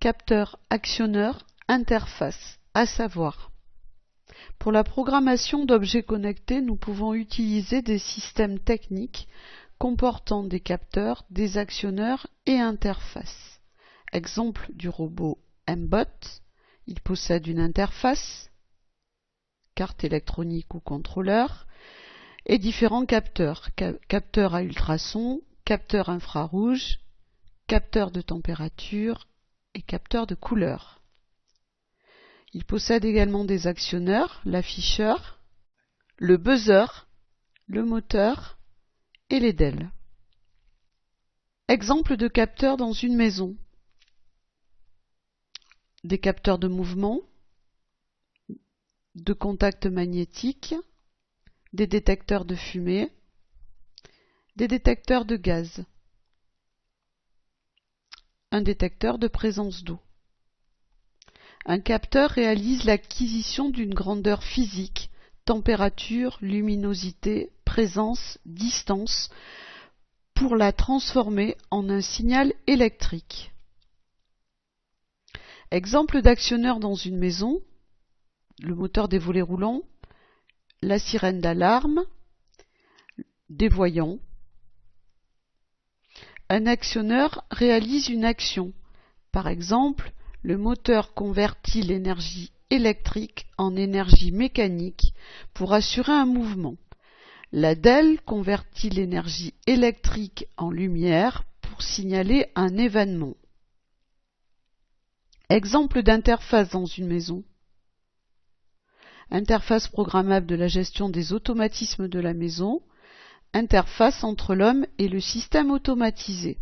capteur, actionneur, interface, à savoir. Pour la programmation d'objets connectés, nous pouvons utiliser des systèmes techniques comportant des capteurs, des actionneurs et interfaces. Exemple du robot M-Bot, il possède une interface, carte électronique ou contrôleur, et différents capteurs, capteurs à ultrasons, capteurs infrarouges, capteurs de température et capteurs de couleur. Il possède également des actionneurs, l'afficheur, le buzzer, le moteur et les DEL. Exemple de capteurs dans une maison. Des capteurs de mouvement, de contact magnétique, des détecteurs de fumée, des détecteurs de gaz, un détecteur de présence d'eau. Un capteur réalise l'acquisition d'une grandeur physique, température, luminosité, présence, distance, pour la transformer en un signal électrique. Exemple d'actionneur dans une maison, le moteur des volets roulants, la sirène d'alarme, des voyants. Un actionneur réalise une action. Par exemple, le moteur convertit l'énergie électrique en énergie mécanique pour assurer un mouvement. La DEL convertit l'énergie électrique en lumière pour signaler un événement. Exemple d'interface dans une maison. Interface programmable de la gestion des automatismes de la maison. Interface entre l'homme et le système automatisé.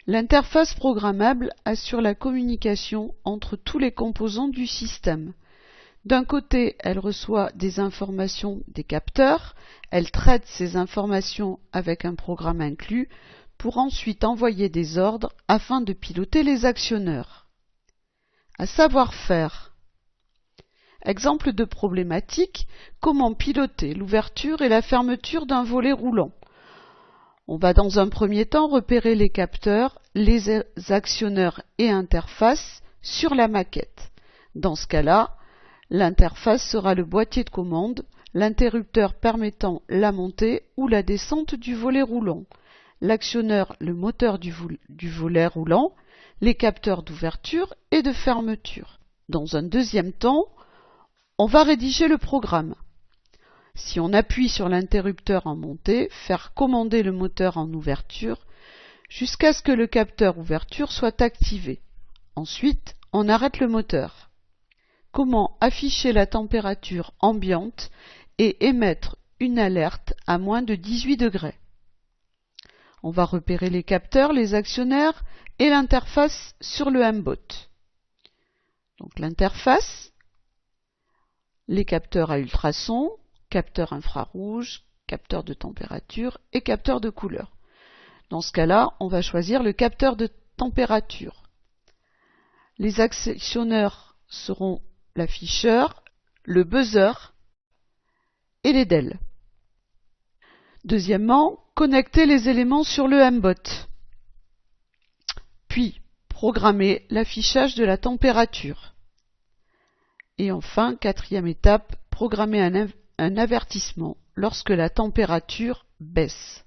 L'interface programmable assure la communication entre tous les composants du système. D'un côté, elle reçoit des informations des capteurs, elle traite ces informations avec un programme inclus pour ensuite envoyer des ordres afin de piloter les actionneurs. À savoir faire. Exemple de problématique, comment piloter l'ouverture et la fermeture d'un volet roulant. On va dans un premier temps repérer les capteurs, les actionneurs et interfaces sur la maquette. Dans ce cas-là, l'interface sera le boîtier de commande, l'interrupteur permettant la montée ou la descente du volet roulant, l'actionneur le moteur du volet roulant, les capteurs d'ouverture et de fermeture. Dans un deuxième temps, on va rédiger le programme. Si on appuie sur l'interrupteur en montée, faire commander le moteur en ouverture jusqu'à ce que le capteur ouverture soit activé. Ensuite, on arrête le moteur. Comment afficher la température ambiante et émettre une alerte à moins de 18 degrés. On va repérer les capteurs, les actionnaires et l'interface sur le M-Bot. Donc l'interface, les capteurs à ultrasons, capteur infrarouge, capteur de température et capteur de couleur. Dans ce cas-là, on va choisir le capteur de température. Les actionneurs seront l'afficheur, le buzzer et les DEL. Deuxièmement, connecter les éléments sur le M-Bot. Puis, programmer l'affichage de la température. Et enfin, quatrième étape, programmer un avertissement lorsque la température baisse.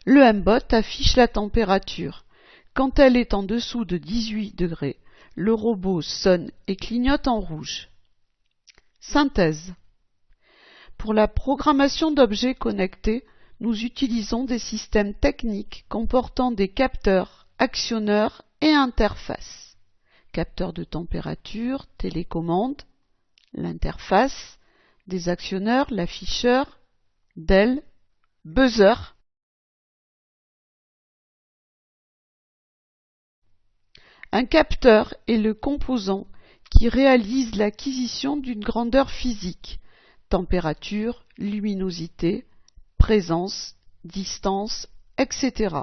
Le M-Bot affiche la température. Quand elle est en dessous de 18 degrés, le robot sonne et clignote en rouge. Synthèse. Pour la programmation d'objets connectés, nous utilisons des systèmes techniques comportant des capteurs, actionneurs et interfaces. Capteur de température, télécommande, l'interface, des actionneurs, l'afficheur, DEL, buzzer. Un capteur est le composant qui réalise l'acquisition d'une grandeur physique, température, luminosité, présence, distance, etc.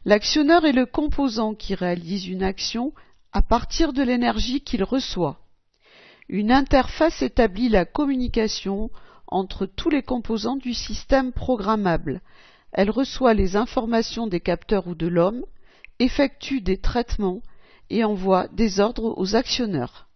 L'actionneur est le composant qui réalise une action à partir de l'énergie qu'il reçoit. Une interface établit la communication entre tous les composants du système programmable. Elle reçoit les informations des capteurs ou de l'homme effectue des traitements et envoie des ordres aux actionneurs.